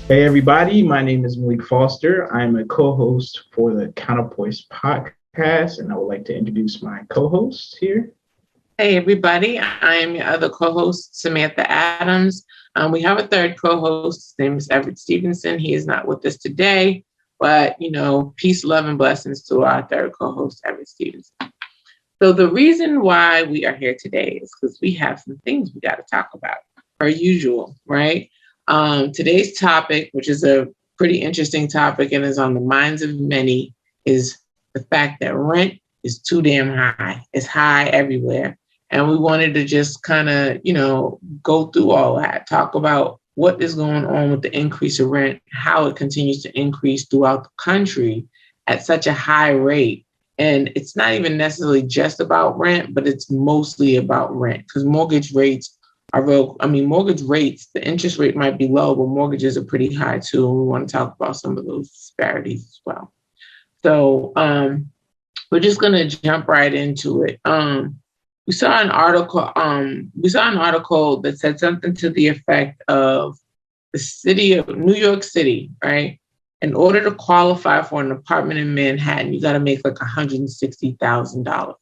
Hey everybody, my name is Malik Foster. I'm a co-host for the Counterpoise podcast, and I would like to introduce my co-host here. Hey, everybody. I'm your other co host, Samantha Adams. We have a third co host. His name is Everett Stevenson. He is not with us today, but, peace, love, and blessings to our third co host, Everett Stevenson. So, the reason why we are here today is because we have some things we got to talk about, per usual, right? Today's topic, which is a pretty interesting topic and is on the minds of many, is the fact that rent is too damn high. It's high everywhere. And we wanted to just kind of, go through all that, talk about what is going on with the increase of rent, how it continues to increase throughout the country at such a high rate. And it's not even necessarily just about rent, but it's mostly about rent because mortgage rates mortgage rates, the interest rate might be low, but mortgages are pretty high too. And we want to talk about some of those disparities as well. So we're just going to jump right into it. We saw an article that said something to the effect of the city of New York City, right? In order to qualify for an apartment in Manhattan, you got to make like $160,000.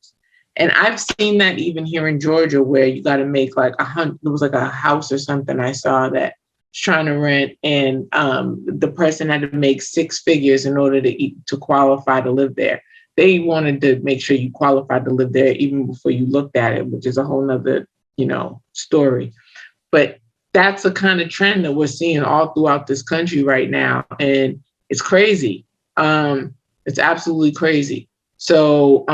And I've seen that even here in Georgia, where you got to make like it was like a house or something I saw that was trying to rent, and the person had to make six figures in order to qualify to live there. They wanted to make sure you qualified to live there even before you looked at it, which is a whole nother, story. But that's the kind of trend that we're seeing all throughout this country right now. And it's crazy. It's absolutely crazy. So,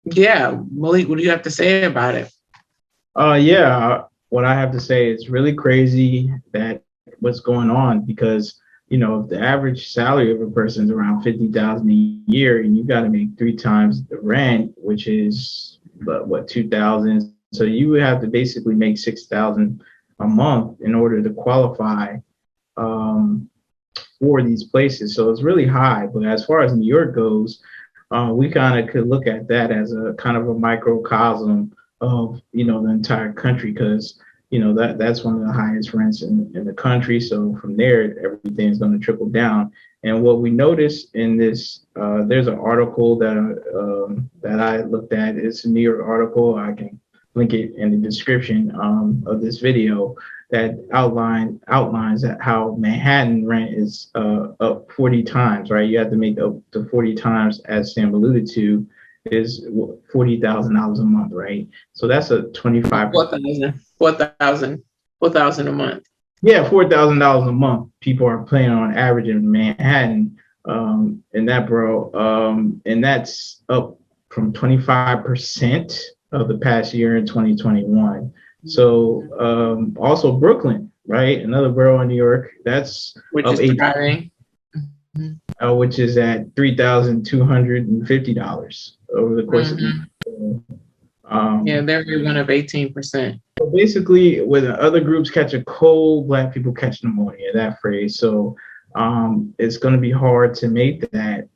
yeah, Malik, what do you have to say about it? What I have to say is really crazy that what's going on because if the average salary of a person is around 50,000 a year, and you got to make three times the rent, which is 2,000. So you would have to basically make 6,000 a month in order to qualify for these places. So it's really high. But as far as New York goes, we kind of could look at that as a kind of a microcosm of the entire country because that's one of the highest rents in the country. So from there, everything's going to trickle down. And what we noticed in this, there's an article that I looked at. It's a New York article. I can link it in the description of this video that outlines that how Manhattan rent is up 40 times, right? You have to make up to 40 times, as Sam alluded to, is $40,000 a month, right? So that's a 25%. 4,000 a month. Yeah, $4,000 a month. People are paying on average in Manhattan, and that's up from 25% of the past year in 2021. So also Brooklyn, right? Another borough in New York, that's which is thriving. Which is at $3,250 over the course of the year. They're one of 18%. So basically, when other groups catch a cold, Black people catch pneumonia, that phrase. So it's going to be hard to make that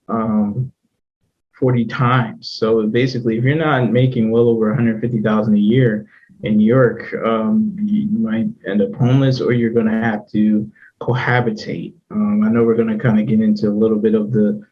40 times. So basically, if you're not making well over 150,000 a year in New York, you might end up homeless, or you're going to have to cohabitate. I know we're going to kind of get into a little bit of the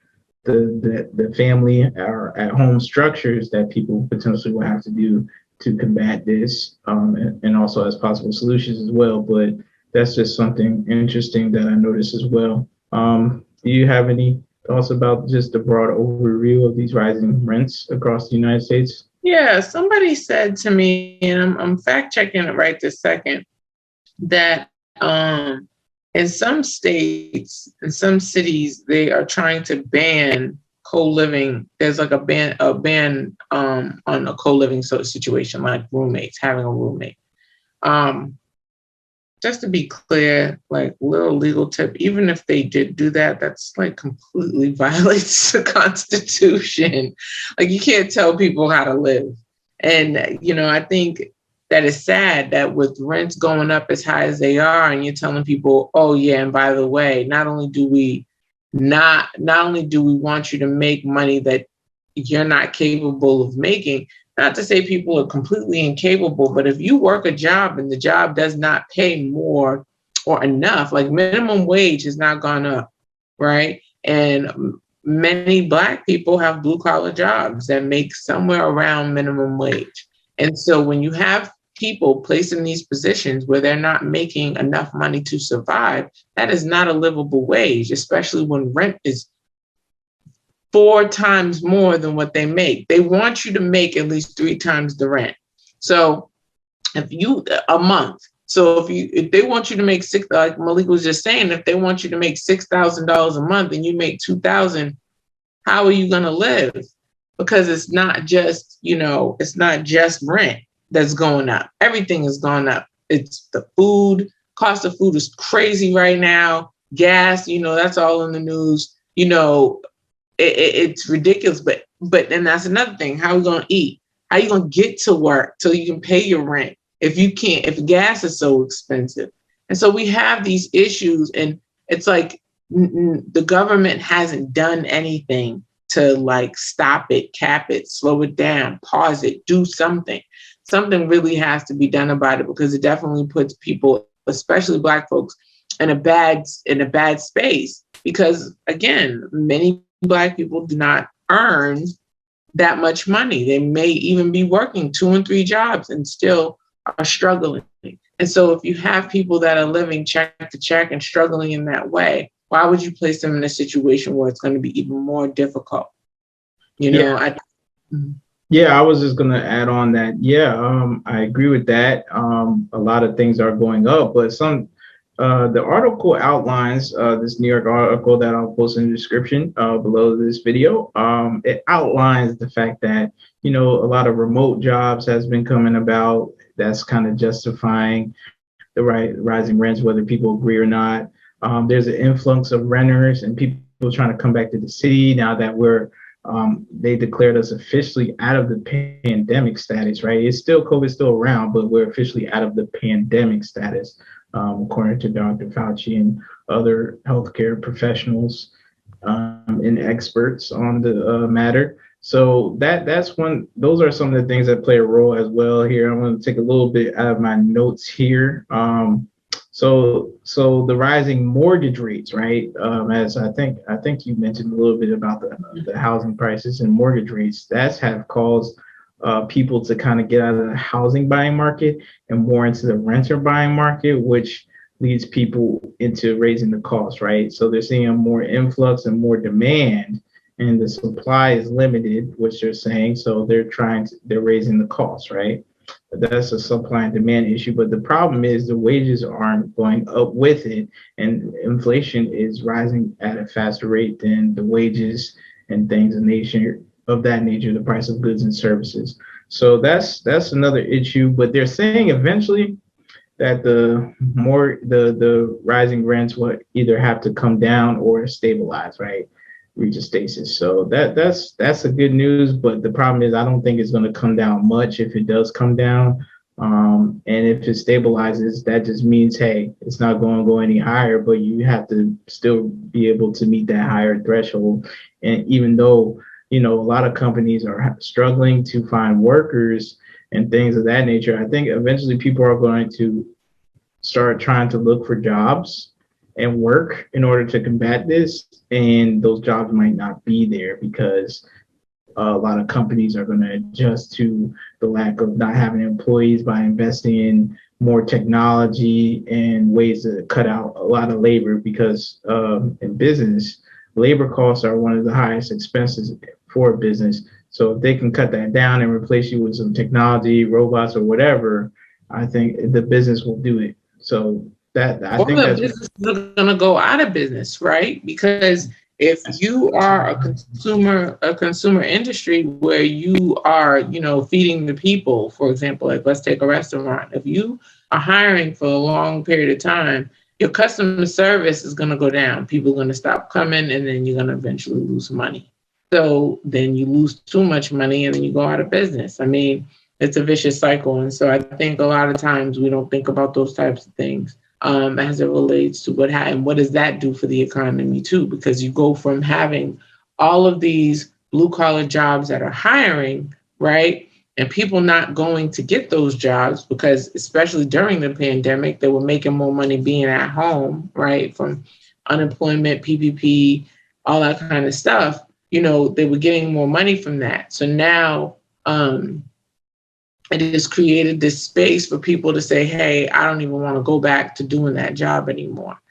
family or at home structures that people potentially will have to do to combat this, and also as possible solutions as well. But that's just something interesting that I noticed as well. Do you have any thoughts about just the broad overview of these rising rents across the United States? Yeah, somebody said to me, and I'm fact checking it right this second, that in some states, in some cities, they are trying to ban co-living. There's like a ban on a co-living situation, like roommates, having a roommate. Just to be clear, like little legal tip, even if they did do that, that's like completely violates the Constitution. Like you can't tell people how to live. And, I think that is sad that with rents going up as high as they are, and you're telling people, oh yeah, and by the way, not only do we want you to make money that you're not capable of making, not to say people are completely incapable, but if you work a job and the job does not pay more or enough. Like minimum wage has not gone up, right? And many Black people have blue collar jobs that make somewhere around minimum wage. And so when you have people placed in these positions where they're not making enough money to survive, that is not a livable wage, especially when rent is 4 times more than what they make. They want you to make at least 3 times the rent. So if you a month. So if they want you to make six, like Malik was just saying, if they want you to make $6,000 a month and you make 2,000, how are you going to live? Because it's not just, it's not just rent that's going up. Everything has gone up. It's the food. Cost of food is crazy right now. Gas, that's all in the news. It's ridiculous. But then that's another thing. How are we going to eat? How are you going to get to work so you can pay your rent? If you can't, if gas is so expensive. And so we have these issues, and it's like the government hasn't done anything to like stop it, cap it, slow it down, pause it, do something. Something really has to be done about it, because it definitely puts people, especially Black folks, in a bad space. Because again, many Black people do not earn that much money. They may even be working 2 and 3 jobs and still are struggling. And so if you have people that are living check to check and struggling in that way, why would you place them in a situation where it's going to be even more difficult? Yeah, I was just going to add on that. I agree with that. A lot of things are going up, but the article outlines, this New York article that I'll post in the description below this video. It outlines the fact that, a lot of remote jobs has been coming about. That's kind of justifying the rising rents, whether people agree or not. There's an influx of renters and people trying to come back to the city now that they declared us officially out of the pandemic status, right? COVID's still around, but we're officially out of the pandemic status, according to Dr. Fauci and other healthcare professionals and experts on the matter. So those are some of the things that play a role as well here. I'm going to take a little bit out of my notes here. So the rising mortgage rates, right? As I think you mentioned a little bit about the housing prices and mortgage rates, have caused people to kind of get out of the housing buying market and more into the renter buying market, which leads people into raising the cost, right? So they're seeing a more influx and more demand, and the supply is limited, which they're saying. So they're raising the cost, right? That's a supply and demand issue. But the problem is the wages aren't going up with it, and inflation is rising at a faster rate than the wages and things of that nature, the price of goods and services. So that's another issue. But they're saying eventually that the rising rents will either have to come down or stabilize, right? Reach a stasis. So that's a good news, but the problem is I don't think it's going to come down much if it does come down. And if it stabilizes, that just means, hey, it's not going to go any higher, but you have to still be able to meet that higher threshold. And even though, a lot of companies are struggling to find workers and things of that nature, I think eventually people are going to start trying to look for jobs and work in order to combat this, and those jobs might not be there because a lot of companies are going to adjust to the lack of not having employees by investing in more technology and ways to cut out a lot of labor, because in business, labor costs are one of the highest expenses for a business. So if they can cut that down and replace you with some technology, robots or whatever, I think the business will do it. So businesses are going to go out of business, right? Because if you are a consumer industry where you are, feeding the people, for example, like let's take a restaurant. If you are hiring for a long period of time, your customer service is going to go down. People are going to stop coming, and then you're going to eventually lose money. So then you lose too much money, and then you go out of business. I mean, it's a vicious cycle. And so I think a lot of times we don't think about those types of things. As it relates to what does that do for the economy too? Because you go from having all of these blue collar jobs that are hiring, right? and people not going to get those jobs because, especially during the pandemic, they were making more money being at home, right? From unemployment, PPP, all that kind of stuff. They were getting more money from that. So now it has created this space for people to say, hey, I don't even want to go back to doing that job anymore.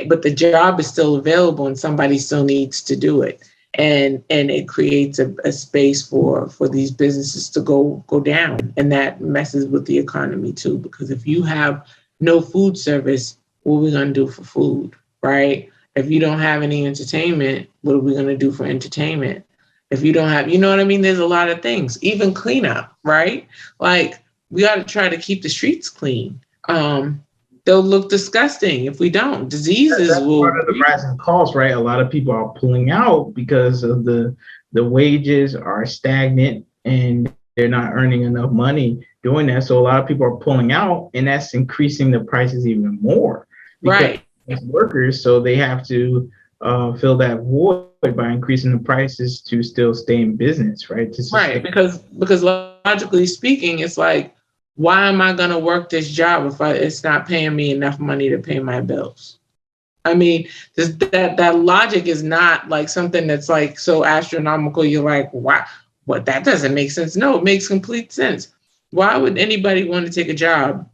But the job is still available and somebody still needs to do it. And it creates a space for these businesses to go down. And that messes with the economy too, because if you have no food service, what are we going to do for food, right? If you don't have any entertainment, what are we going to do for entertainment? If you don't have, you know what I mean? There's a lot of things, even cleanup, right? Like, we got to try to keep the streets clean. They'll look disgusting if we don't. Diseases That's will. part of the rising costs, right? A lot of people are pulling out because of the wages are stagnant and they're not earning enough money doing that. So a lot of people are pulling out, and that's increasing the prices even more. Right. As workers, so they have to fill that void by increasing the prices to still stay in business, right? Right, because logically speaking, it's like, why am I going to work this job if it's not paying me enough money to pay my bills? I mean, that logic is not like something that's like so astronomical. You're like, wow, what? That doesn't make sense. No, it makes complete sense. Why would anybody want to take a job,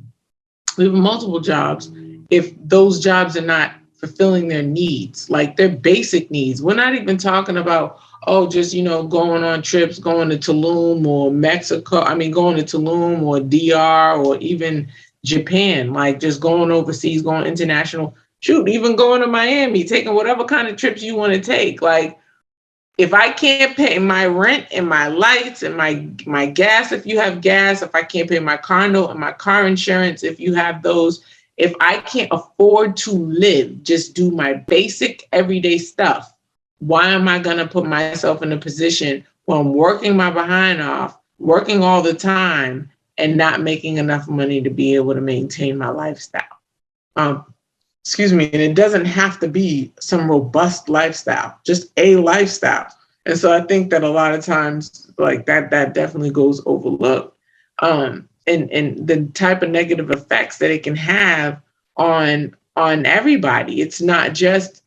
even multiple jobs, if those jobs are not fulfilling their needs, like their basic needs? We're not even talking about, just, going on trips, going to Tulum or Mexico. I mean, going to Tulum or DR or even Japan, like just going overseas, going international, shoot, even going to Miami, taking whatever kind of trips you want to take. Like, if I can't pay my rent and my lights and my gas, if you have gas, if I can't pay my car note and my car insurance, if you have those, if I can't afford to live, just do my basic everyday stuff, why am I going to put myself in a position where I'm working my behind off, working all the time, and not making enough money to be able to maintain my lifestyle? And it doesn't have to be some robust lifestyle, just a lifestyle. And so I think that a lot of times, like that definitely goes overlooked. And the type of negative effects that it can have on everybody. It's not just,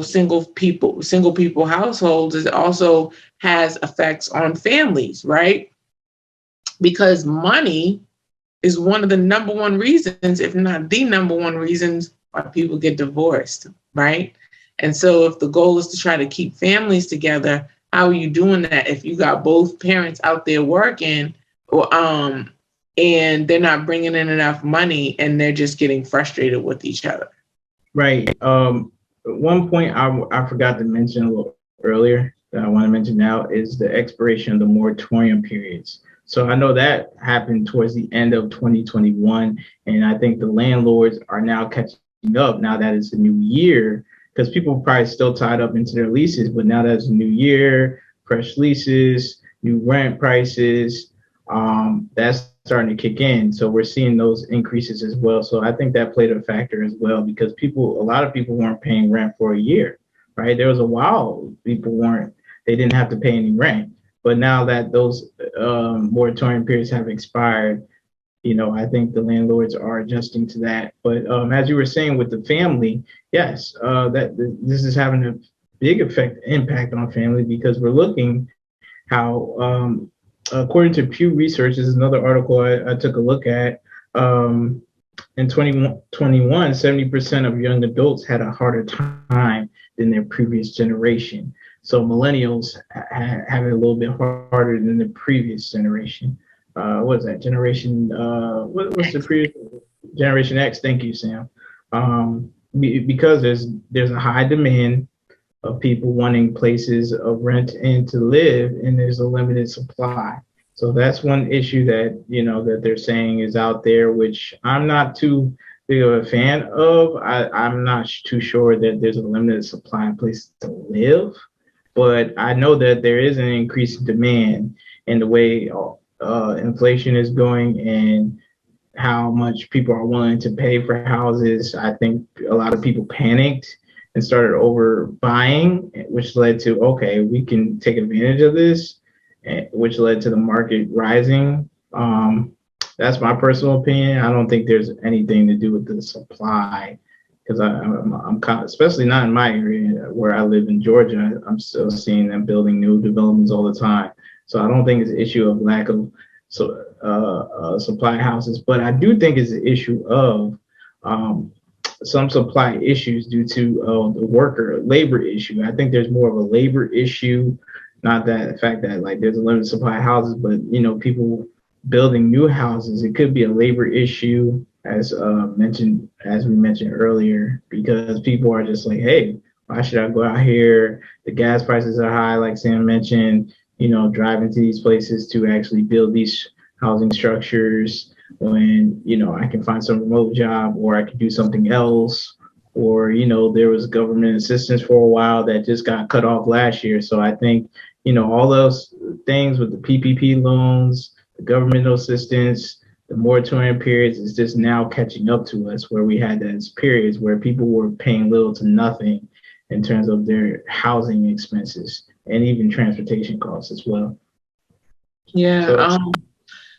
single people households. It also has effects on families, right? Because money is one of the number one reasons, if not the number one reasons, why people get divorced, right? And so if the goal is to try to keep families together, how are you doing that if you got both parents out there working, and they're not bringing in enough money and they're just getting frustrated with each other? Right. One point I forgot to mention a little earlier that I want to mention now is the expiration of the moratorium periods. So I know that happened towards the end of 2021, and I think the landlords are now catching up now that it's a new year, because people are probably still tied up into their leases, but now that it's a new year, fresh leases, new rent prices, that's starting to kick in. So we're seeing those increases as well. So I think that played a factor as well, because a lot of people weren't paying rent for a year, right? There was a while they didn't have to pay any rent. But now that those moratorium periods have expired, I think the landlords are adjusting to that. But as you were saying with the family, yes, this is having a big impact on family, because we're looking how, according to Pew Research, this is another article I took a look at. In 2021, 70% of young adults had a harder time than their previous generation. So millennials have it a little bit harder than the previous generation. What is that? What's the previous? Generation X. Thank you, Sam. Because there's a high demand of people wanting places of rent and to live, and there's a limited supply. So that's one issue that that they're saying is out there, which I'm not too big of a fan of. I'm not too sure that there's a limited supply of places to live, but I know that there is an increased demand in the way inflation is going and how much people are willing to pay for houses. I think a lot of people panicked and started overbuying, which led to, okay, we can take advantage of this which led to the market rising. That's my personal opinion. I don't think there's anything to do with the supply, because I'm kind of, especially not in my area where I live in Georgia. I'm still seeing them building new developments all the time. So I don't think it's an issue of lack of supply houses, but I do think it's an issue of some supply issues due to the labor issue. I think there's more of a labor issue, not that the fact that like there's a limited supply of houses, but people building new houses. It could be a labor issue, as we mentioned earlier, because people are just like, hey, why should I go out here? The gas prices are high, like Sam mentioned. Driving to these places to actually build these housing structures when I can find some remote job, or I could do something else, or there was government assistance for a while that just got cut off last year. So I think all those things with the PPP loans, the governmental assistance, the moratorium periods is just now catching up to us, where we had those periods where people were paying little to nothing in terms of their housing expenses and even transportation costs as well. Yeah. So,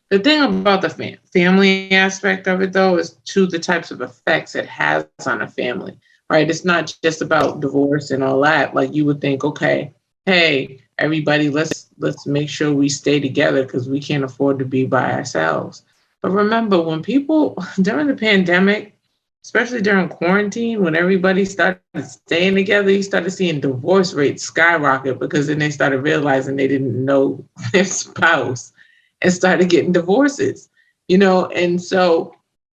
the thing about the family aspect of it, though, is the types of effects it has on a family, right? It's not just about divorce and all that. Like you would think, okay, hey, everybody, let's make sure we stay together because we can't afford to be by ourselves. But remember, when people during the pandemic, especially during quarantine, when everybody started staying together, you started seeing divorce rates skyrocket, because then they started realizing they didn't know their spouse and started getting divorces, and so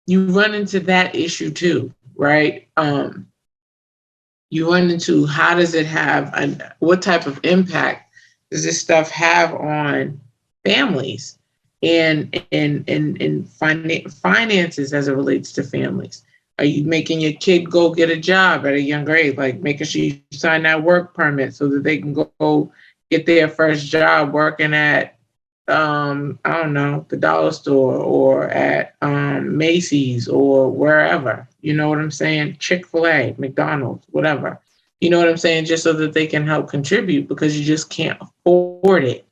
you run into that issue too, right? You run into how does it have, and what type of impact does this stuff have on families and finances as it relates to families? Are you making your kid go get a job at a younger age, like making sure you sign that work permit so that they can go get their first job working at I don't know, the dollar store or at Macy's or wherever, you know what I'm saying? Chick-fil-A, McDonald's, whatever. You know what I'm saying? Just so that they can help contribute, because you just can't afford it.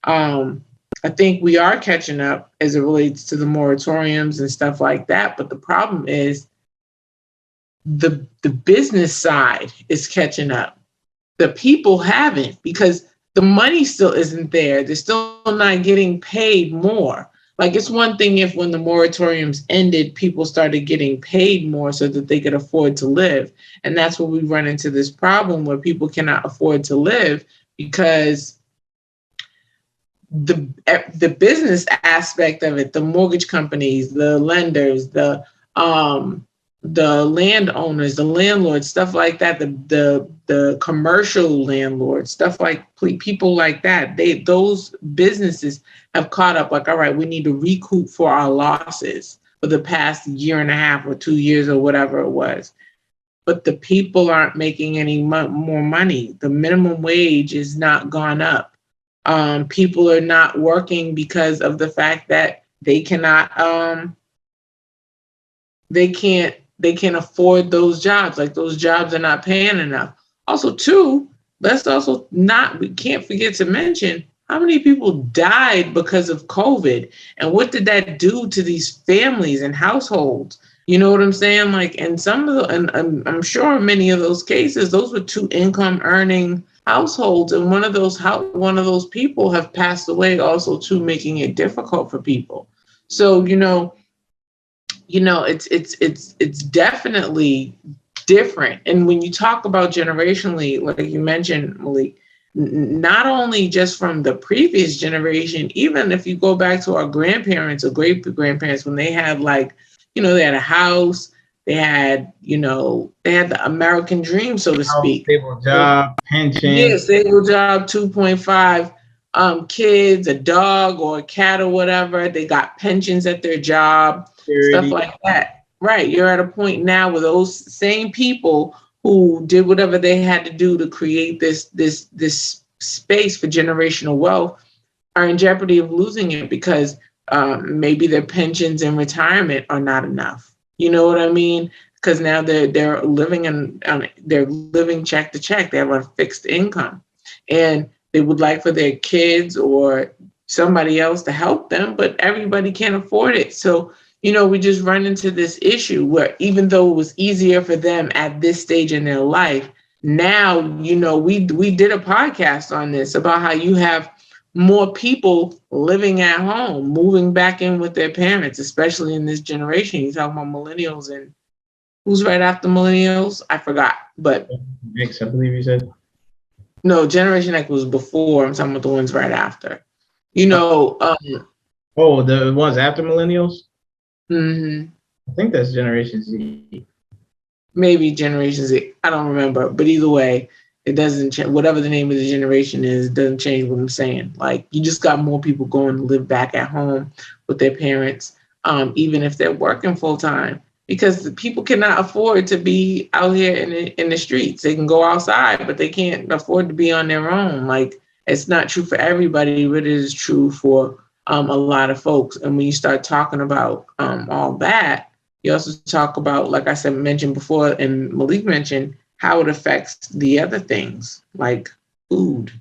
I think we are catching up as it relates to the moratoriums and stuff like that. But the problem is the business side is catching up. The people haven't, because the money still isn't there. They're still not getting paid more. Like, it's one thing if when the moratoriums ended, people started getting paid more so that they could afford to live. And that's where we run into this problem where people cannot afford to live, because the business aspect of it, the mortgage companies, the lenders, the landowners, the landlords, stuff like that, the commercial landlords, stuff like people like that, those businesses have caught up. Like, all right, we need to recoup for our losses for the past year and a half or 2 years or whatever it was. But the people aren't making any more money. The minimum wage is not gone up. People are not working because of the fact that they cannot, they can't afford those jobs. Like, those jobs are not paying enough. Also, too, we can't forget to mention how many people died because of COVID, and what did that do to these families and households? You know what I'm saying? Like, and I'm sure in many of those cases, those were 2 income earning households, and one of those people have passed away also too, making it difficult for people. So, it's definitely different. And when you talk about generationally, like you mentioned, Malik, not only just from the previous generation, even if you go back to our grandparents or great grandparents, when they had they had a house, they had the American dream, so to speak. Stable job, pension. Yeah, stable job, 2.5 kids, a dog or a cat or whatever. They got pensions at their job, stuff like that. Right. You're at a point now where those same people who did whatever they had to do to create this space for generational wealth are in jeopardy of losing it, because maybe their pensions and retirement are not enough. You know what I mean? Because now they're living check to check. They have a fixed income, and they would like for their kids or somebody else to help them, but everybody can't afford it. So, we just run into this issue where even though it was easier for them at this stage in their life, now, we did a podcast on this about how you have more people living at home, moving back in with their parents, especially in this generation. You're talking about millennials, and who's right after millennials? I forgot, but X, I believe you said. No, Generation X was before. I'm talking about the ones right after. Oh, the ones after millennials? Mm-hmm. I think that's Generation Z. Maybe Generation Z. I don't remember. But either way, it doesn't change. Whatever the name of the generation is, it doesn't change what I'm saying. Like, you just got more people going to live back at home with their parents, even if they're working full time, because people cannot afford to be out here in the streets. They can go outside, but they can't afford to be on their own. Like, it's not true for everybody, but it is true for a lot of folks. And when you start talking about all that, you also talk about, like I said, mentioned before, and Malik mentioned, how it affects the other things like food.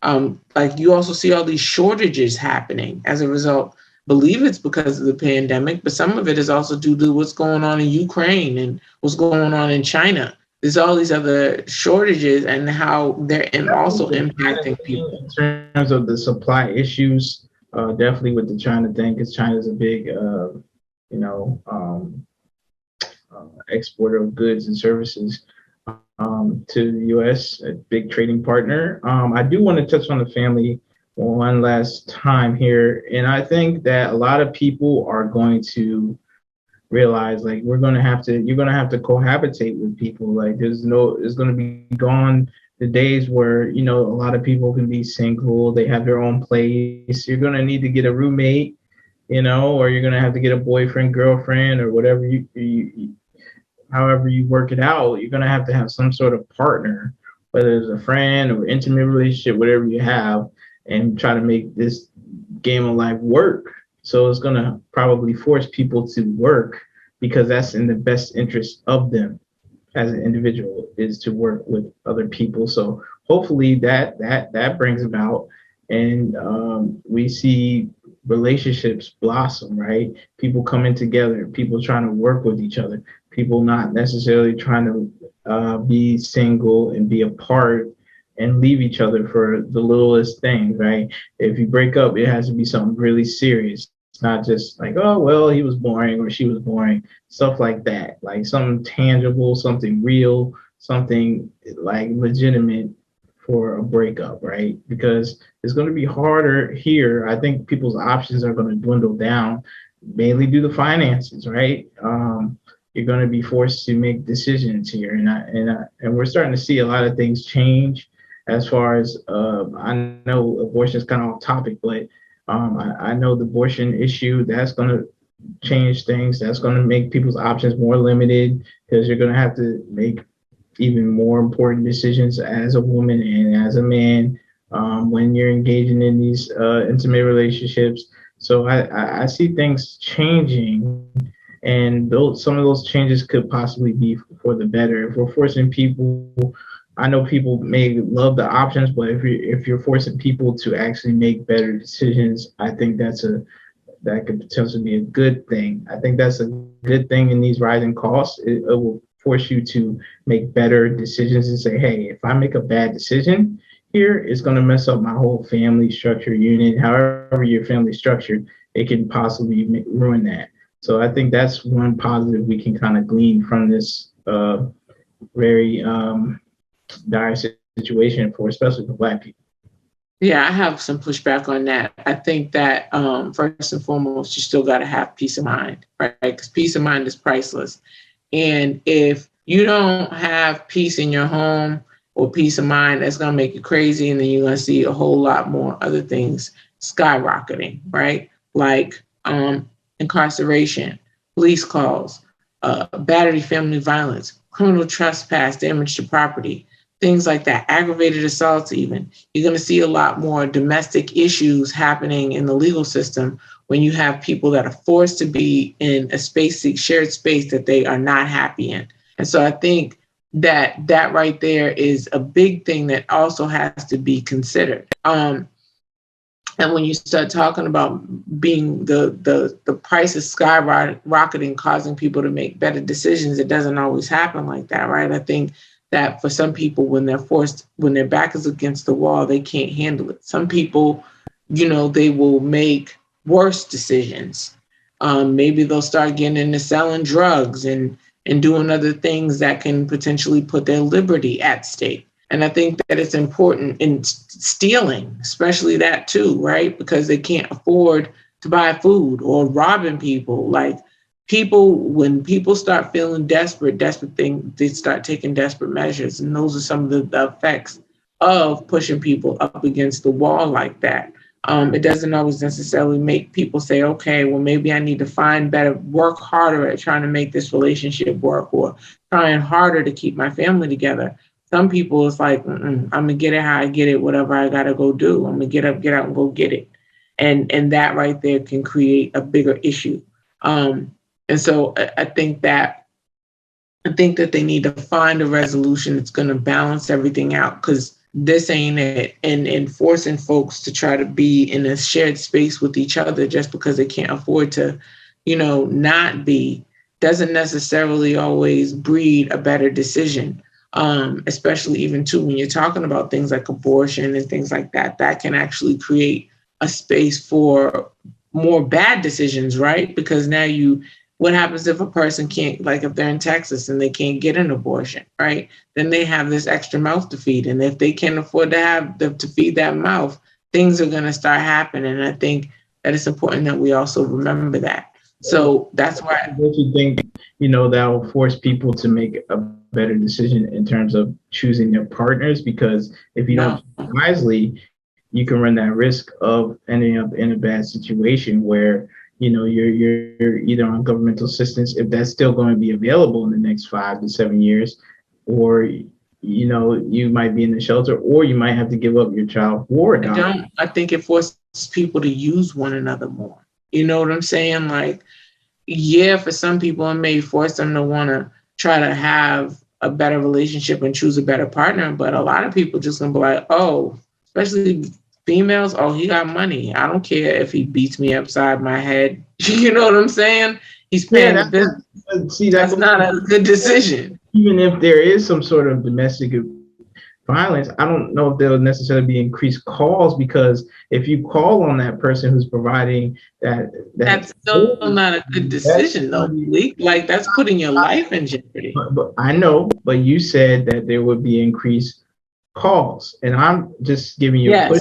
Like, you also see all these shortages happening as a result. Believe it's because of the pandemic, but some of it is also due to what's going on in Ukraine and what's going on in China. There's all these other shortages and how they're also impacting people. In terms of the supply issues, definitely with the China thing, because China's a big, exporter of goods and services to the U.S., a big trading partner. I do want to touch on the family one last time here, and I think that a lot of people are going to realize, like, you're going to have to cohabitate with people. Like, it's going to be gone the days where, a lot of people can be single, they have their own place. You're going to need to get a roommate, or you're going to have to get a boyfriend, girlfriend, or whatever however you work it out. You're going to have some sort of partner, whether it's a friend or intimate relationship, whatever you have, and try to make this game of life work. So it's going to probably force people to work, because that's in the best interest of them as an individual, is to work with other people. So hopefully that brings about, and we see relationships blossom, right? People coming together, people trying to work with each other, people not necessarily trying to be single and be apart and leave each other for the littlest things, right? If you break up, it has to be something really serious. It's not just like, oh, well, he was boring or she was boring, stuff like that. Like something tangible, something real, something like legitimate for a breakup, right? Because it's going to be harder here. I think people's options are going to dwindle down, mainly due to finances, right? You're going to be forced to make decisions here, and we're starting to see a lot of things change. As far as I know, abortion is kind of off topic, but I know the abortion issue, that's going to change things. That's going to make people's options more limited, because you're going to have to make even more important decisions as a woman and as a man when you're engaging in these intimate relationships. So I see things changing, and some of those changes could possibly be for the better. If we're forcing people, I know people may love the options, but if you're forcing people to actually make better decisions, I think that could potentially be a good thing. I think that's a good thing in these rising costs. It will force you to make better decisions and say, hey, if I make a bad decision here, it's going to mess up my whole family structure, unit, however your family structured, it can possibly ruin that. So I think that's one positive we can kind of glean from this very dire situation, especially for Black people. Yeah, I have some pushback on that. I think that first and foremost, you still got to have peace of mind, right? Because peace of mind is priceless. And if you don't have peace in your home or peace of mind, that's going to make you crazy. And then you're going to see a whole lot more other things skyrocketing, right? Like incarceration, police calls, battery, family violence, criminal trespass, damage to property, things like that, aggravated assaults even. You're going to see a lot more domestic issues happening in the legal system when you have people that are forced to be in a space, shared space that they are not happy in. And so I think that right there is a big thing that also has to be considered. And when you start talking about being the price is skyrocketing, causing people to make better decisions, it doesn't always happen like that, right? I think that for some people, when their back is against the wall, they can't handle it. Some people, they will make worse decisions. Maybe they'll start getting into selling drugs and doing other things that can potentially put their liberty at stake. And I think that it's important in stealing, especially that too, right? Because they can't afford to buy food, or robbing people. Like when people start feeling desperate they start taking desperate measures. And those are some of the effects of pushing people up against the wall like that. It doesn't always necessarily make people say, okay, well, maybe I need to work harder at trying to make this relationship work, or trying harder to keep my family together. Some people, it's like, I'm going to get it how I get it, whatever I got to go do. I'm going to get up, get out, and go get it. And that right there can create a bigger issue. And so I think that they need to find a resolution that's going to balance everything out, because this ain't it. And forcing folks to try to be in a shared space with each other just because they can't afford to, not be, doesn't necessarily always breed a better decision. Especially even too, when you're talking about things like abortion and things like that, that can actually create a space for more bad decisions, right? Because now what happens if a person can't, like if they're in Texas and they can't get an abortion, right? Then they have this extra mouth to feed. And if they can't afford to feed that mouth, things are going to start happening. And I think that it's important that we also remember that. So that's why. Don't you think, that will force people to make a better decision in terms of choosing their partners? Because if you don't choose wisely, you can run that risk of ending up in a bad situation where, you're either on governmental assistance, if that's still going to be available in the next 5 to 7 years, or, you might be in the shelter, or you might have to give up your child for adoption. I think it forces people to use one another more. You know what I'm saying? Like, yeah, for some people, it may force them to want to try to have a better relationship and choose a better partner. But a lot of people just gonna be like, oh, especially females, oh, he got money. I don't care if he beats me upside my head. You know what I'm saying? He's paying the bill. See, that's not a good decision. Even if there is some sort of domestic violence, I don't know if there'll necessarily be increased calls, because if you call on that person who's providing that's still not a good decision, though. Like, that's putting your life in jeopardy. But I know, but you said that there would be increased calls, and I'm just giving you a push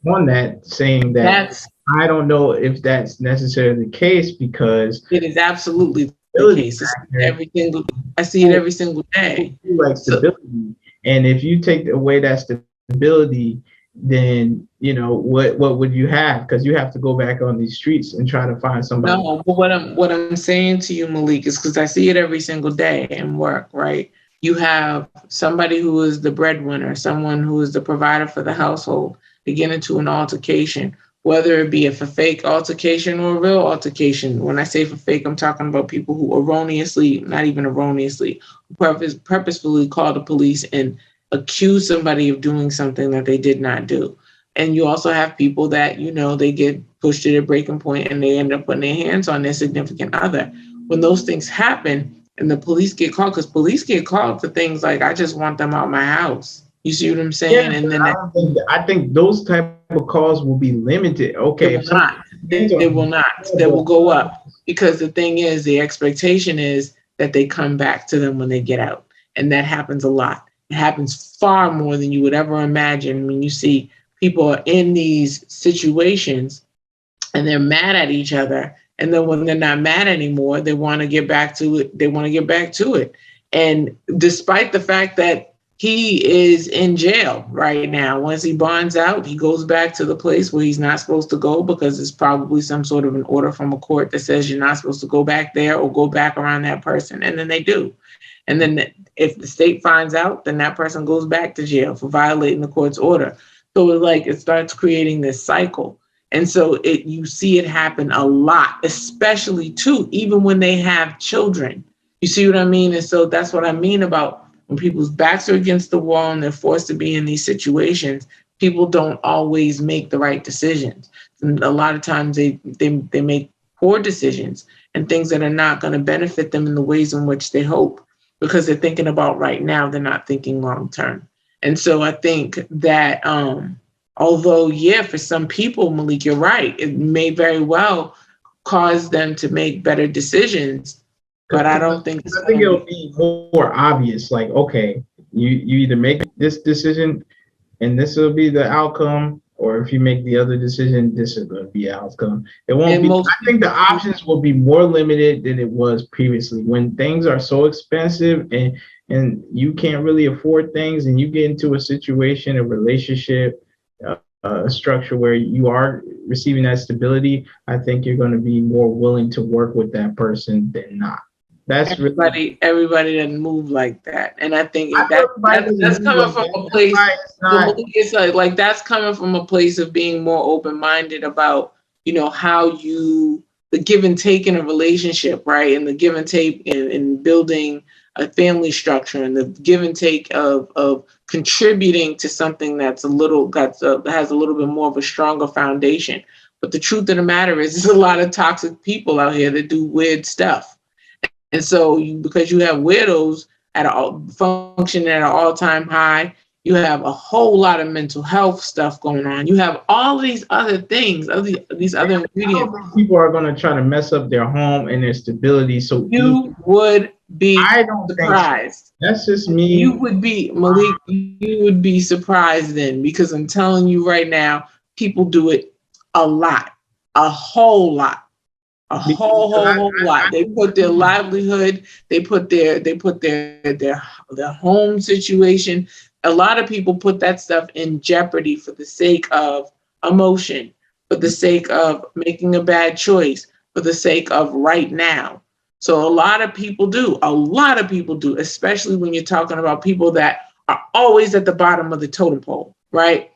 on that, saying that I don't know if that's necessarily the case, because it is absolutely the case. I see it every single day. Like stability. And if you take away that stability, then what would you have? Because you have to go back on these streets and try to find somebody. No, but what I'm saying to you, Malik, is because I see it every single day in work, right? You have somebody who is the breadwinner, someone who is the provider for the household, to get into an altercation, whether it be a fake altercation or a real altercation. When I say for fake, I'm talking about people who not even erroneously, purposefully call the police and accuse somebody of doing something that they did not do. And you also have people that, they get pushed to their breaking point and they end up putting their hands on their significant other. When those things happen and the police get called, because police get called for things like, I just want them out my house. You see what I'm saying? Yeah, and then I think those type of calls will be limited. Okay. They will not. They will go up, because the thing is, the expectation is that they come back to them when they get out. And that happens a lot. It happens far more than you would ever imagine when you see people are in these situations and they're mad at each other. And then when they're not mad anymore, they want to get back to it. And despite the fact that he is in jail right now, once he bonds out, he goes back to the place where he's not supposed to go, because it's probably some sort of an order from a court that says you're not supposed to go back there or go back around that person. And then they do. And then if the state finds out, then that person goes back to jail for violating the court's order. So it starts creating this cycle. And so you see it happen a lot, especially too, even when they have children. You see what I mean? And so that's what I mean about when people's backs are against the wall and they're forced to be in these situations, people don't always make the right decisions. And a lot of times they make poor decisions and things that are not going to benefit them in the ways in which they hope, because they're thinking about right now, they're not thinking long term. And so I think that although, yeah, for some people, Malik, you're right, it may very well cause them to make better decisions, but I don't think I think it'll be more obvious. Like, okay, you either make this decision and this will be the outcome, or if you make the other decision, this is going to be the outcome. It won't be. I think the options will be more limited than it was previously. When things are so expensive and you can't really afford things, and you get into a situation, a relationship, a structure where you are receiving that stability, I think you're going to be more willing to work with that person than not. That's everybody doesn't move like that, and I think that's coming from a place. It's like that's coming from a place of being more open-minded about, you know, how the give and take in a relationship, right, and the give and take in building a family structure, and the give and take of contributing to something that's has a little bit more of a stronger foundation. But the truth of the matter is, there's a lot of toxic people out here that do weird stuff. And so because you have weirdos functioning at an all-time high, you have a whole lot of mental health stuff going on. You have all these other things, these other ingredients. People are going to try to mess up their home and their stability. So you would be surprised. So. That's just me. You would be, Malik, you would be surprised then, because I'm telling you right now, people do it a lot, a whole lot. A whole lot. They put their livelihood, they put their home situation. A lot of people put that stuff in jeopardy for the sake of emotion, for the sake of making a bad choice, for the sake of right now. So a lot of people do, especially when you're talking about people that are always at the bottom of the totem pole, right?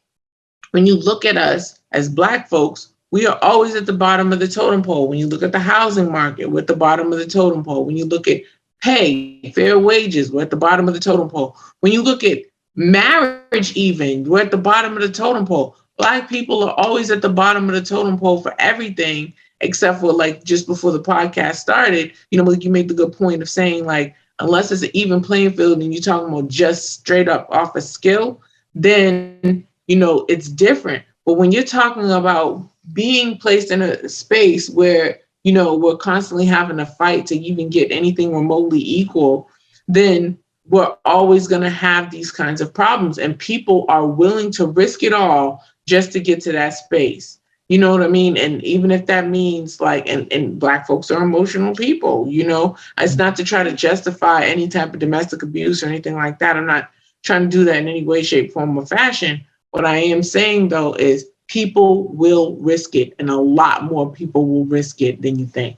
When you look at us as Black folks, we are always at the bottom of the totem pole. When you look at the housing market, we're at the bottom of the totem pole. When you look at pay, fair wages, we're at the bottom of the totem pole. When you look at marriage even, we're at the bottom of the totem pole. Black people are always at the bottom of the totem pole for everything, except for, like, just before the podcast started, you know, like you made the good point of saying, like, unless it's an even playing field and you're talking about just straight up off a skill, then, you know, it's different. But when you're talking about being placed in a space where, you know, we're constantly having to fight to even get anything remotely equal, then we're always going to have these kinds of problems. And people are willing to risk it all just to get to that space. You know what I mean? And even if that means, like, and Black folks are emotional people, you know, it's not to try to justify any type of domestic abuse or anything like that. I'm not trying to do that in any way, shape, form, or fashion. What I am saying, though, is people will risk it, and a lot more people will risk it than you think.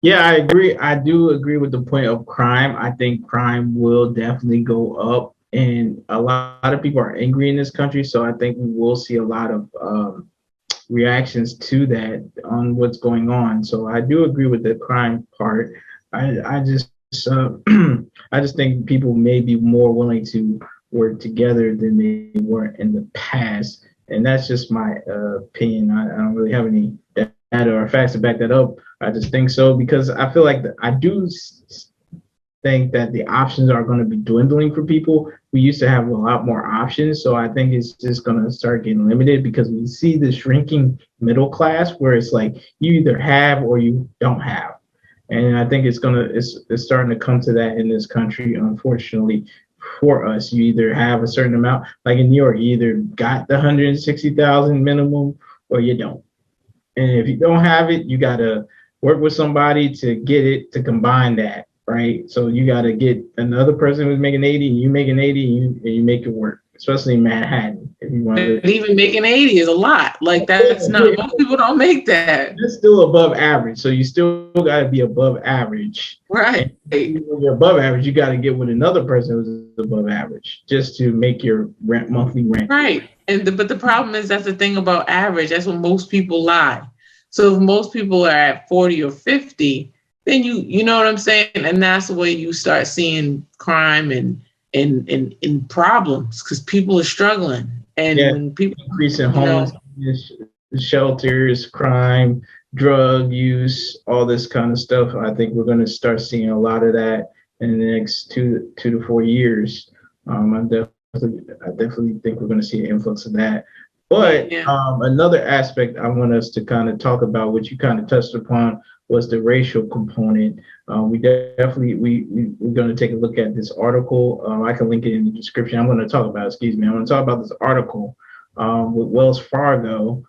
Yeah, I agree. I do agree with the point of crime. I think crime will definitely go up, and a lot of people are angry in this country. So I think we will see a lot of reactions to that on what's going on. So I do agree with the crime part. I just I just think people may be more willing to work together than they were in the past. And that's just my opinion. I don't really have any data or facts to back that up. I just think so because I feel like I do think that the options are going to be dwindling for people. We used to have a lot more options. So I think it's just going to start getting limited because we see the shrinking middle class where it's like you either have or you don't have. And I think it's starting to come to that in this country, unfortunately. For us, you either have a certain amount, like in New York, you either got the 160,000 minimum or you don't. And if you don't have it, you got to work with somebody to get it to combine that, right? So you got to get another person who's making 80 and you making 80 and you make it work, especially in Manhattan. If you want to, even making 80 is a lot. Like that's not, most people don't make that. It's still above average. So you still got to be above average. Right. When you're above average, you got to get with another person who's above average just to make your monthly rent. Right. But the problem is that's the thing about average. That's when most people lie. So if most people are at 40 or 50, then you know what I'm saying? And that's the way you start seeing crime and in problems because people are struggling. And Yeah, when people, increasing you know, homelessness, shelters, crime, drug use, all this kind of stuff. I think we're going to start seeing a lot of that in the next 2 to 4 years. I definitely think we're going to see an influx of that. But yeah, another aspect I want us to kind of talk about, which you kind of touched upon, was the racial component. We definitely we're going to take a look at this article. I can link it in the description. I'm going to talk about. Excuse me. I'm going to talk about this article with Wells Fargo.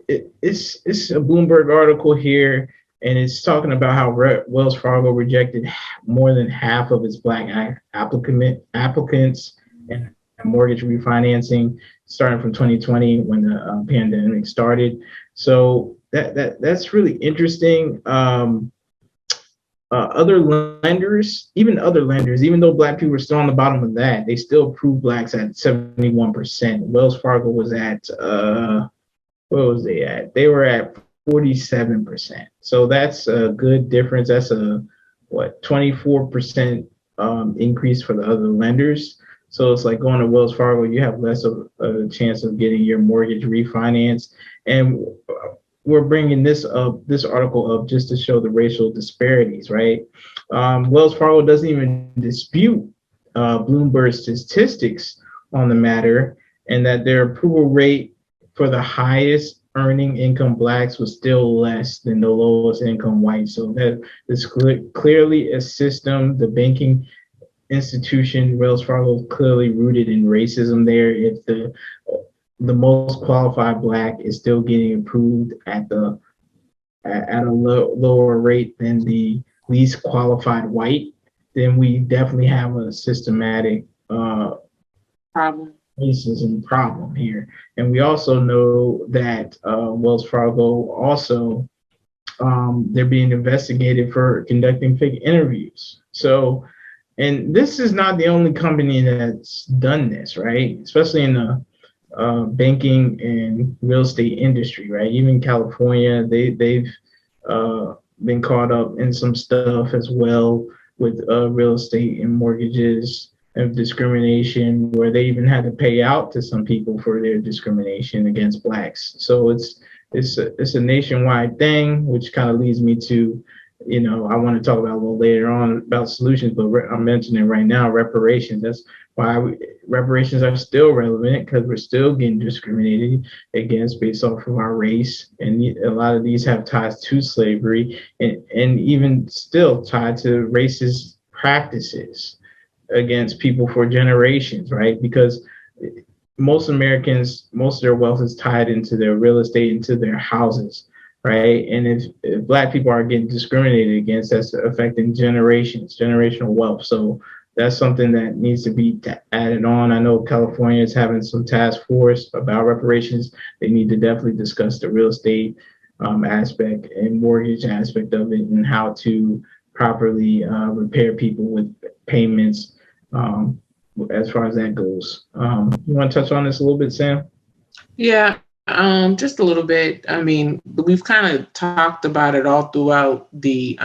It's a Bloomberg article here, and it's talking about how Wells Fargo rejected more than half of its black applicants and mortgage refinancing starting from 2020 when the pandemic started. So that's really interesting. Other lenders, even though black people were still on the bottom of that, they still approved blacks at 71%. Wells Fargo was at what was they at? They were at 47%. So that's a good difference. That's a 24% increase for the other lenders. So it's like going to Wells Fargo, you have less of a chance of getting your mortgage refinanced. And we're bringing this article up just to show the racial disparities, right? Wells Fargo doesn't even dispute Bloomberg's statistics on the matter, and that their approval rate for the highest earning income blacks was still less than the lowest income whites. So that is clearly a system. The banking institution, Wells Fargo, is clearly rooted in racism there. If the most qualified black is still getting approved at a lower rate than the least qualified white, then we definitely have a systematic problem. Racism problem here. And we also know that Wells Fargo also they're being investigated for conducting fake interviews. So, and this is not the only company that's done this, right? Especially in the banking and real estate industry, right? Even California, they've been caught up in some stuff as well with real estate and mortgages of discrimination, where they even had to pay out to some people for their discrimination against blacks. So it's a nationwide thing, which kind of leads me to, I want to talk about a little later on about solutions, but I'm mentioning right now reparations. That's why reparations are still relevant, because we're still getting discriminated against based off of our race, and a lot of these have ties to slavery, and even still tied to racist practices against people for generations, right? Because most Americans, most of their wealth is tied into their real estate, into their houses, right? And if black people are getting discriminated against, that's affecting generational wealth. So that's something that needs to be added on. I know California is having some task force about reparations. They need to definitely discuss the real estate aspect and mortgage aspect of it, and how to properly repair people with payments as far as that goes. You want to touch on this a little bit, Sam? Yeah, just a little bit. I mean, we've kind of talked about it all throughout the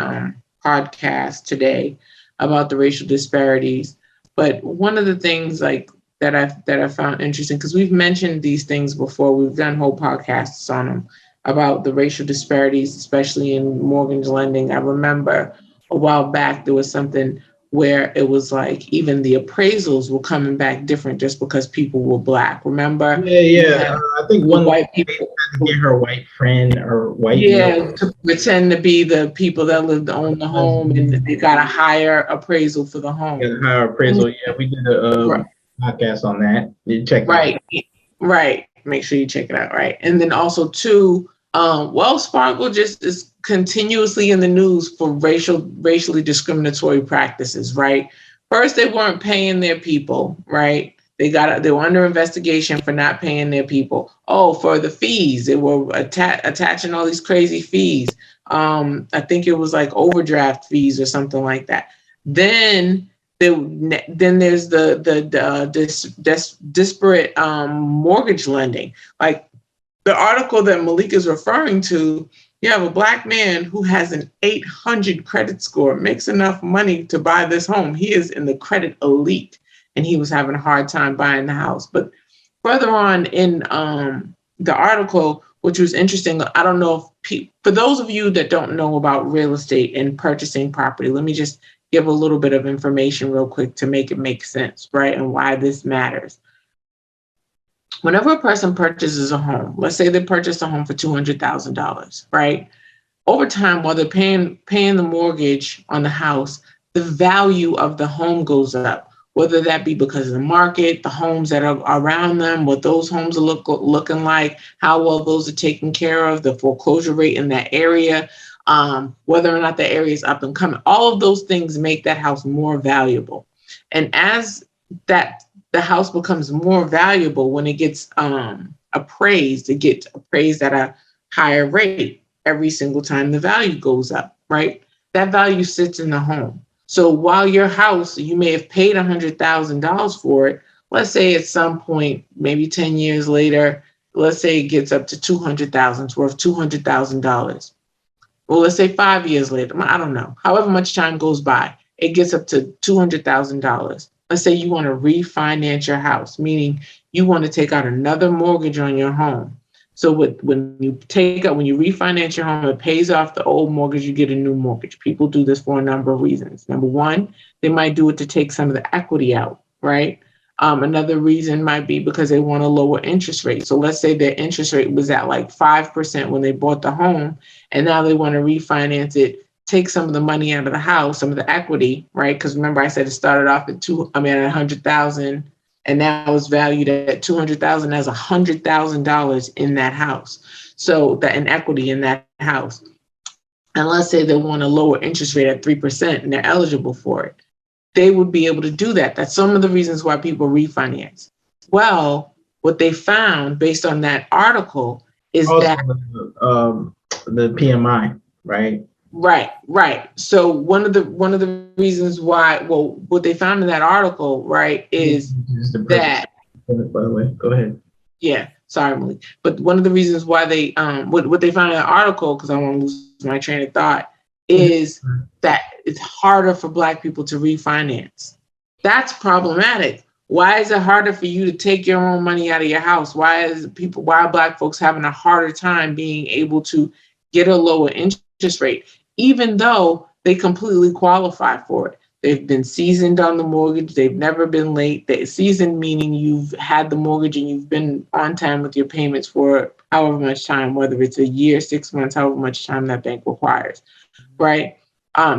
podcast today about the racial disparities. But one of the things like that I found interesting, because we've mentioned these things before, we've done whole podcasts on them about the racial disparities, especially in mortgage lending. I remember a while back there was something where it was like even the appraisals were coming back different just because people were black. Remember? Yeah. I think one white people had to get her white friend or white. Yeah, to pretend to be the people that lived on the home, and they got a higher appraisal for the home. Yeah, higher appraisal. Yeah, we did a podcast on that. You check it out. Right. Make sure you check it out. Right. And then also too, Wells Fargo just is continuously in the news for racially discriminatory practices, right? First, they weren't paying their people, right? They were under investigation for not paying their people. Oh, for the fees, they were attaching all these crazy fees. I think it was like overdraft fees or something like that. Then there's the disparate mortgage lending. Like the article that Malik is referring to You have a Black man who has an 800 credit score, makes enough money to buy this home. He is in the credit elite, and he was having a hard time buying the house. But further on in the article, which was interesting, I don't know if for those of you that don't know about real estate and purchasing property, let me just give a little bit of information real quick to make it make sense, right? And why this matters. Whenever a person purchases a home, let's say they purchased a home for $200,000, right? Over time, while they're paying the mortgage on the house, the value of the home goes up, whether that be because of the market, the homes that are around them, what those homes are looking like, how well those are taken care of, the foreclosure rate in that area, whether or not the area is up and coming. All of those things make that house more valuable. And as the house becomes more valuable, when it gets appraised, it gets appraised at a higher rate every single time the value goes up, right? That value sits in the home. So while your house, you may have paid $100,000 for it, let's say at some point, maybe 10 years later, let's say it gets up to $200,000, it's worth $200,000. Well, let's say 5 years later, I don't know, however much time goes by, it gets up to $200,000. Let's say you want to refinance your house, meaning you want to take out another mortgage on your home. So when you refinance your home, it pays off the old mortgage, you get a new mortgage. People do this for a number of reasons. Number one, they might do it to take some of the equity out, right? Another reason might be because they want a lower interest rate. So let's say their interest rate was at like 5% when they bought the home, and now they want to refinance it, take some of the money out of the house, some of the equity, right? Because remember I said it started off at $100,000, and now it's valued at $200,000. As $100,000 in that house. So that in equity in that house. And let's say they want a lower interest rate at 3% and they're eligible for it. They would be able to do that. That's some of the reasons why people refinance. Well, what they found based on that article is Also, that the PMI, right? Right. So one of the reasons why, well, what they found in that article, right, is that. By the way, go ahead. Yeah, sorry, Malik. But one of the reasons why they what they found in the article, because I don't want to lose my train of thought, is that it's harder for Black people to refinance. That's problematic. Why is it harder for you to take your own money out of your house? Why are Black folks having a harder time being able to get a lower interest rate, even though they completely qualify for it? They've been seasoned on the mortgage. They've never been late. Seasoned meaning you've had the mortgage and you've been on time with your payments for however much time, whether it's a year, 6 months, however much time that bank requires, right?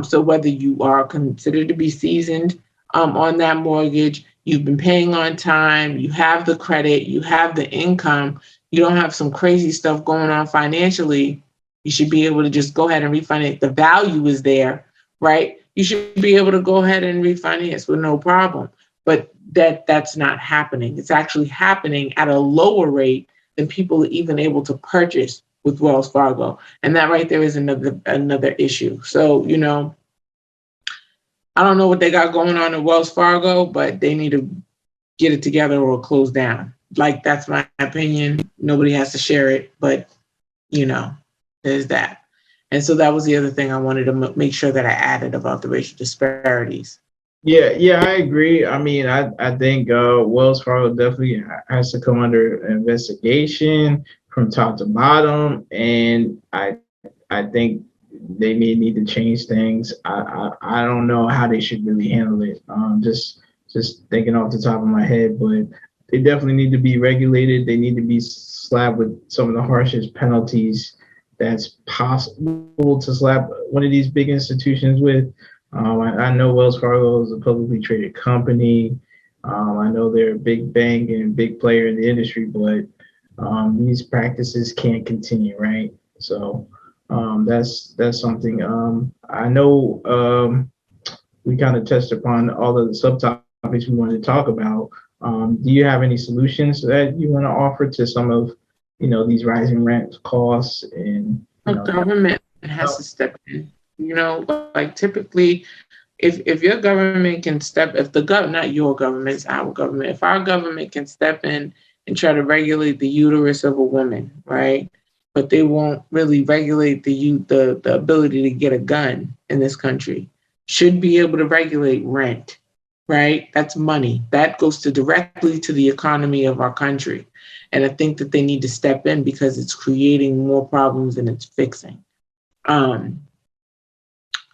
So whether you are considered to be seasoned on that mortgage, you've been paying on time, you have the credit, you have the income, you don't have some crazy stuff going on financially, you should be able to just go ahead and refinance. The value is there, right? You should be able to go ahead and refinance with no problem. But that's not happening. It's actually happening at a lower rate than people are even able to purchase with Wells Fargo. And that right there is another issue. So, I don't know what they got going on at Wells Fargo, but they need to get it together or close down. Like, that's my opinion. Nobody has to share it, but, there's that. And so that was the other thing I wanted to make sure that I added about the racial disparities. Yeah, I agree. I mean, I think Wells Fargo definitely has to come under investigation from top to bottom, and I think they may need to change things. I don't know how they should really handle it. Just thinking off the top of my head, but they definitely need to be regulated. They need to be slapped with some of the harshest penalties that's possible to slap one of these big institutions with. I know Wells Fargo is a publicly traded company. I know they're a big bank and big player in the industry, but these practices can't continue, right? So that's something. I know we kind of touched upon all of the subtopics we wanted to talk about. Do you have any solutions that you want to offer to some of these rising rent costs and the government has to step in. Like typically, if your government can not your government, it's our government. If our government can step in and try to regulate the uterus of a woman, right? but they won't really regulate the ability to get a gun in this country. Should be able to regulate rent, right? That's money. That goes to directly to the economy of our country. And I think that they need to step in because it's creating more problems than it's fixing. Um,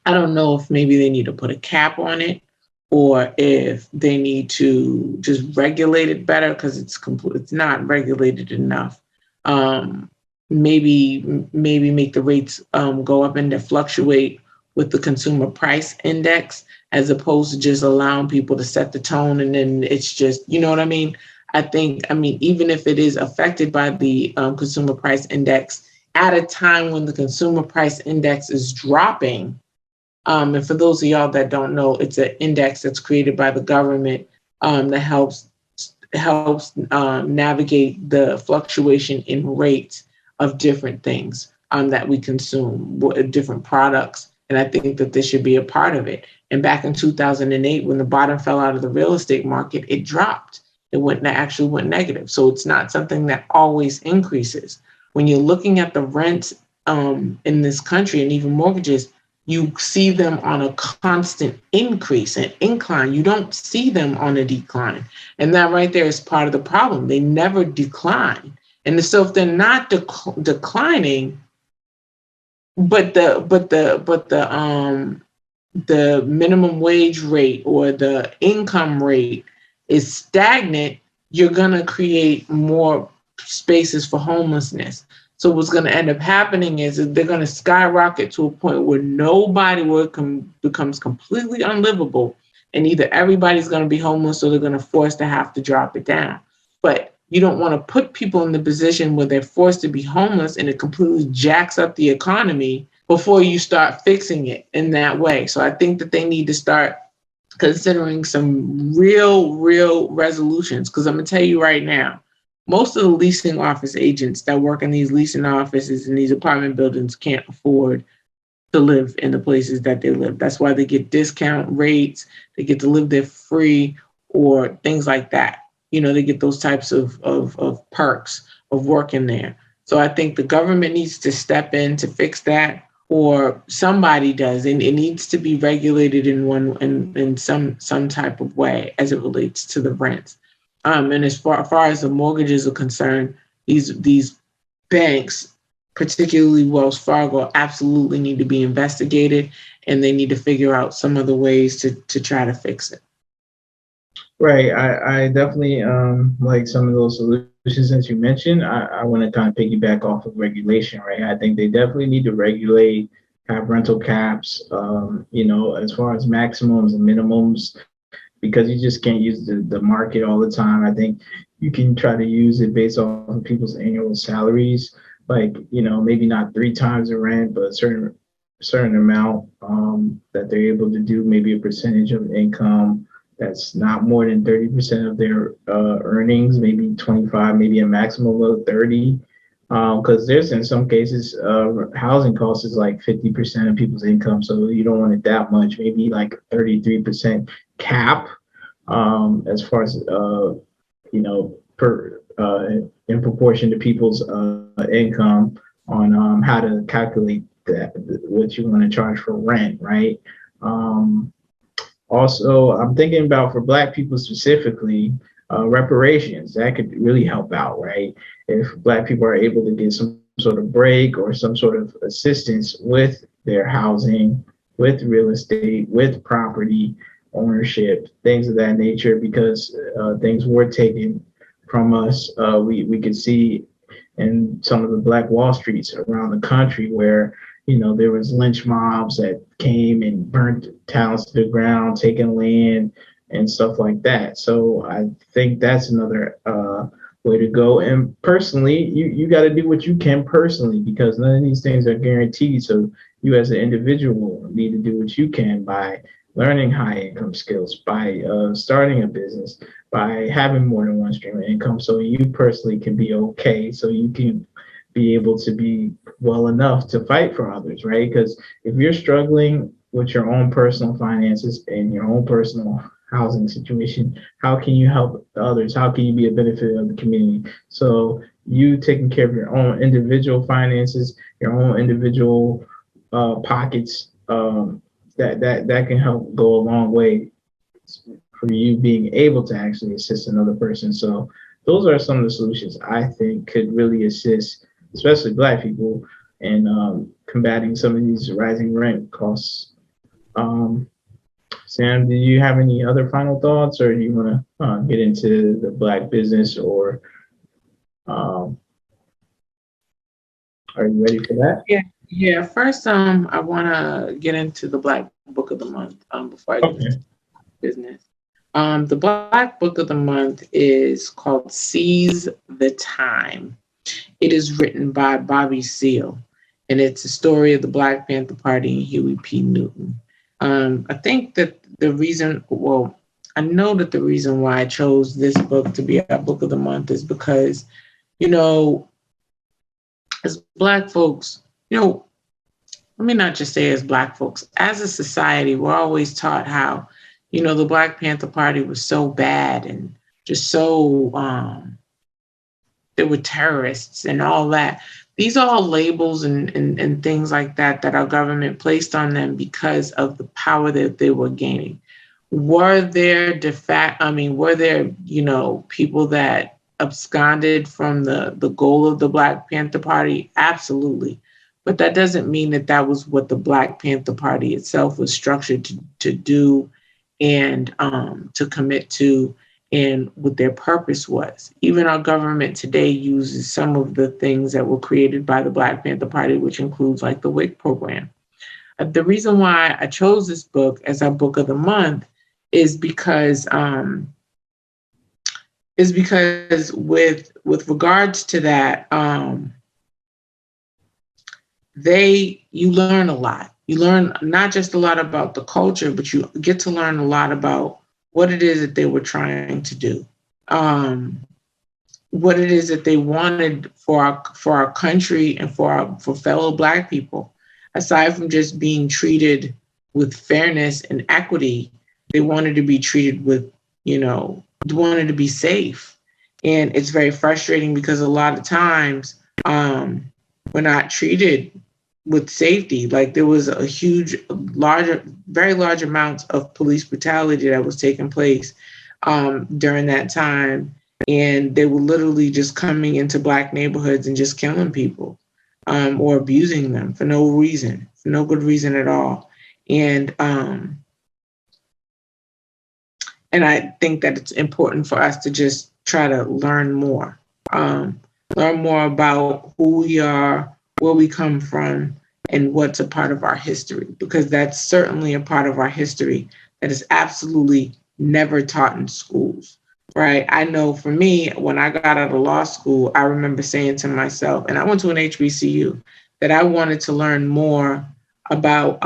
I don't know if maybe they need to put a cap on it or if they need to just regulate it better because it's not regulated enough. Um, maybe make the rates go up and to fluctuate with the consumer price index as opposed to just allowing people to set the tone and then it's just, you know what I mean? I mean, even if it is affected by the consumer price index at a time when the consumer price index is dropping, and for those of y'all that don't know, it's an index that's created by the government that helps navigate the fluctuation in rates of different things that we consume, different products. And I think that this should be a part of it. And back in 2008, when the bottom fell out of the real estate market, it dropped. Actually went negative. So it's not something that always increases. When you're looking at the rents in this country and even mortgages, you see them on a constant increase and incline. You don't see them on a decline. And that right there is part of the problem. They never decline. And so if they're not declining, but the minimum wage rate or the income rate is stagnant, you're gonna create more spaces for homelessness. So what's going to end up happening is that they're going to skyrocket to a point where becomes completely unlivable, and either everybody's going to be homeless or they're going to force to have to drop it down. But you don't want to put people in the position where they're forced to be homeless and it completely jacks up the economy before you start fixing it in that way. So I think that they need to start considering some real resolutions, because I'm going to tell you right now, most of the leasing office agents that work in these leasing offices in these apartment buildings can't afford to live in the places that they live. That's why they get discount rates. They get to live there free or things like that. You know, they get those types of perks of working there. So I think the government needs to step in to fix that, or somebody does, and it needs to be regulated in some type of way as it relates to the rents. And as far as the mortgages are concerned, these banks, particularly Wells Fargo, absolutely need to be investigated, and they need to figure out some of the ways to try to fix it. Right. I definitely like some of those solutions that you mentioned. I want to kind of piggyback off of regulation, right? I think they definitely need to regulate, have rental caps, as far as maximums and minimums, because you just can't use the market all the time. I think you can try to use it based off of people's annual salaries, like, maybe not 3 times the rent, but a certain amount that they're able to do, maybe a percentage of income that's not more than 30% of their earnings, maybe 25, maybe a maximum of 30. Because there's in some cases, housing costs is like 50% of people's income. So you don't want it that much, maybe like 33% cap as far as, in proportion to people's income on how to calculate that, what you want to charge for rent, right? Also, I'm thinking about for Black people specifically, reparations. That could really help out, right? If Black people are able to get some sort of break or some sort of assistance with their housing, with real estate, with property ownership, things of that nature, because things were taken from us. We could see in some of the Black Wall Streets around the country where there was lynch mobs that came and burnt towns to the ground, taking land and stuff like that. So I think that's another way to go. And personally, you got to do what you can personally, because none of these things are guaranteed. So you as an individual need to do what you can by learning high income skills, by starting a business, by having more than one stream of income, so you personally can be okay, so you can be able to be well enough to fight for others, right? Because if you're struggling with your own personal finances and your own personal housing situation, how can you help others? How can you be a benefit of the community? So you taking care of your own individual finances, your own individual pockets, that can help go a long way for you being able to actually assist another person. So those are some of the solutions I think could really assist, especially Black people, in combating some of these rising rent costs. Um, Sam, do you have any other final thoughts, or do you want to get into the Black business, or um, are you ready for that? Yeah. First, I want to get into the Black Book of the Month. Before I get into Okay. business. The Black Book of the Month is called Seize the Time. It is written by Bobby Seale, and it's a story of the Black Panther Party and Huey P. Newton. I think that I know that the reason why I chose this book to be our Book of the Month is because, you know, as Black folks, let me not just say as Black folks, as a society, we're always taught how, the Black Panther Party was so bad and just so, they were terrorists and all that. These are all labels and things like that that our government placed on them because of the power that they were gaining. Were there people that absconded from the goal of the Black Panther Party? Absolutely. But that doesn't mean that that was what the Black Panther Party itself was structured to do and to commit to, and what their purpose was. Even our government today uses some of the things that were created by the Black Panther Party, which includes like the WIC program. The reason why I chose this book as our book of the month is because with regards to that, you learn a lot. You learn not just a lot about the culture, but you get to learn a lot about what it is that they were trying to do, what it is that they wanted for our country and for fellow Black people. Aside from just being treated with fairness and equity, they wanted to be treated with, wanted to be safe. And it's very frustrating because a lot of times we're not treated with safety. Like there was a very large amounts of police brutality that was taking place during that time. And they were literally just coming into Black neighborhoods and just killing people or abusing them for no reason, for no good reason at all. And I think that it's important for us to just try to learn more about who we are, where we come from, and what's a part of our history, because that's certainly a part of our history that is absolutely never taught in schools, right? I know for me, when I got out of law school, I remember saying to myself, and I went to an HBCU, that I wanted to learn more about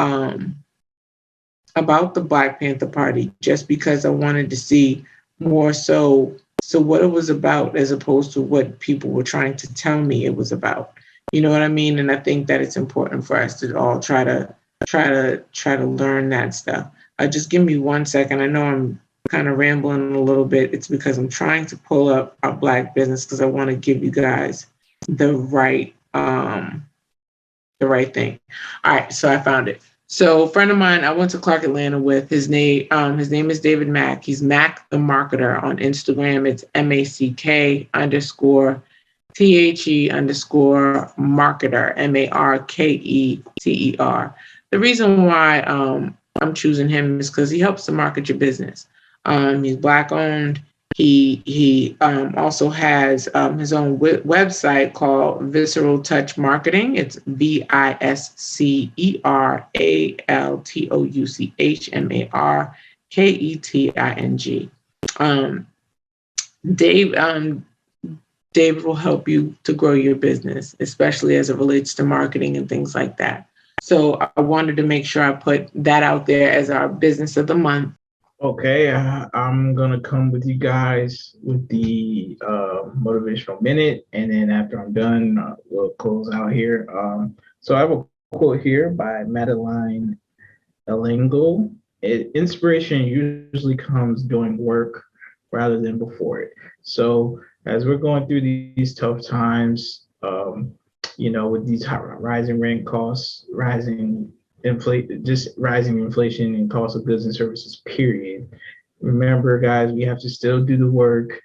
the Black Panther Party, just because I wanted to see more so what it was about, as opposed to what people were trying to tell me it was about. You know what I mean? And I think that it's important for us to all try to learn that stuff. Just give me 1 second. I know I'm kind of rambling a little bit. It's because I'm trying to pull up our Black business, because I want to give you guys the right thing. All right, so I found it. So a friend of mine, I went to Clark Atlanta with. His name is David Mack. He's Mack the Marketer on Instagram. It's MACK_THE_marketer, MARKETER. The reason why I'm choosing him is because he helps to market your business. He's Black owned. He also has his own website called Visceral Touch Marketing. It's VISCERALTOUCHMARKETING. David will help you to grow your business, especially as it relates to marketing and things like that. So I wanted to make sure I put that out there as our business of the month. Okay, I'm gonna come with you guys with the motivational minute, and then after I'm done, we'll close out here. So I have a quote here by Madeline Elango. Inspiration usually comes doing work rather than before it. So as we're going through these tough times, with these rising rent costs, rising inflation and cost of goods and services, period. Remember, guys, we have to still do the work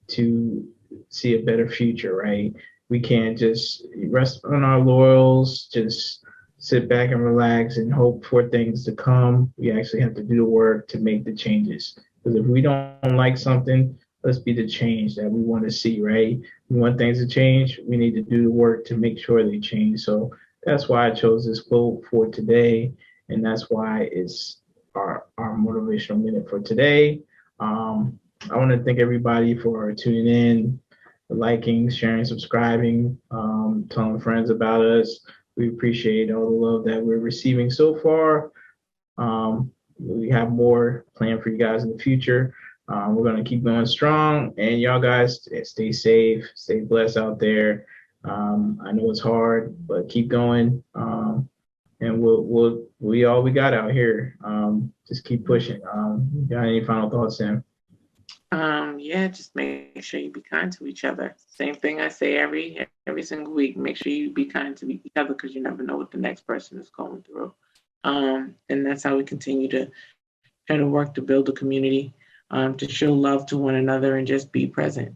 to see a better future, right? We can't just rest on our laurels, just sit back and relax and hope for things to come. We actually have to do the work to make the changes. Because if we don't like something, let's be the change that we want to see, right? We want things to change. We need to do the work to make sure they change. So that's why I chose this quote for today. And that's why it's our motivational minute for today. I want to thank everybody for tuning in, liking, sharing, subscribing, telling friends about us. We appreciate all the love that we're receiving so far. We have more planned for you guys in the future. We're going to keep going strong. And y'all guys, stay safe, stay blessed out there. I know it's hard, but keep going. And we all we got out here. Just keep pushing. Got any final thoughts, Sam? Yeah, just make sure you be kind to each other. Same thing I say every single week. Make sure you be kind to each other because you never know what the next person is going through. And that's how we continue to try to work to build a community, to show love to one another and just be present.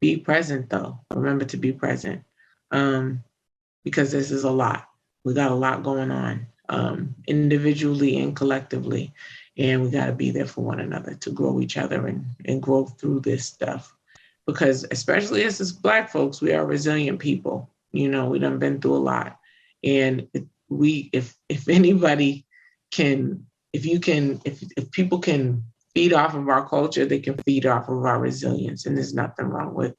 Be present though. Remember to be present. Because this is a lot. We got a lot going on, individually and collectively. And we got to be there for one another to grow each other and grow through this stuff. Because especially as Black folks, we are resilient people. We done been through a lot. And if anybody can, if people can feed off of our culture, they can feed off of our resilience. And there's nothing wrong with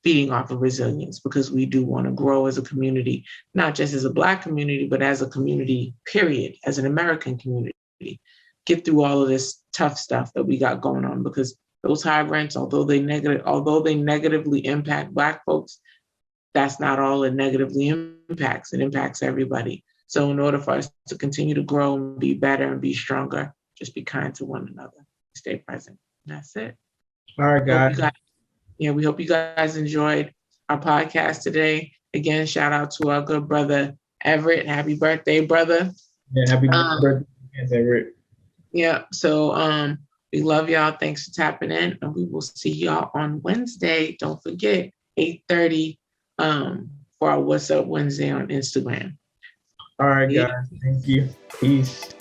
feeding off of resilience because we do want to grow as a community, not just as a Black community, but as a community, period, as an American community. Get through all of this tough stuff that we got going on because those high rents, although they negatively impact Black folks, that's not all it negatively impacts. It impacts everybody. So in order for us to continue to grow and be better and be stronger, just be kind to one another. Stay present. And that's it. All right, guys. We hope you guys enjoyed our podcast today. Again, shout out to our good brother, Everett. Happy birthday, brother. Yeah, happy birthday, Everett. Yeah, so we love y'all. Thanks for tapping in, and we will see y'all on Wednesday. Don't forget, 8:30 for our What's Up Wednesday on Instagram. All right, guys. Thank you. Peace.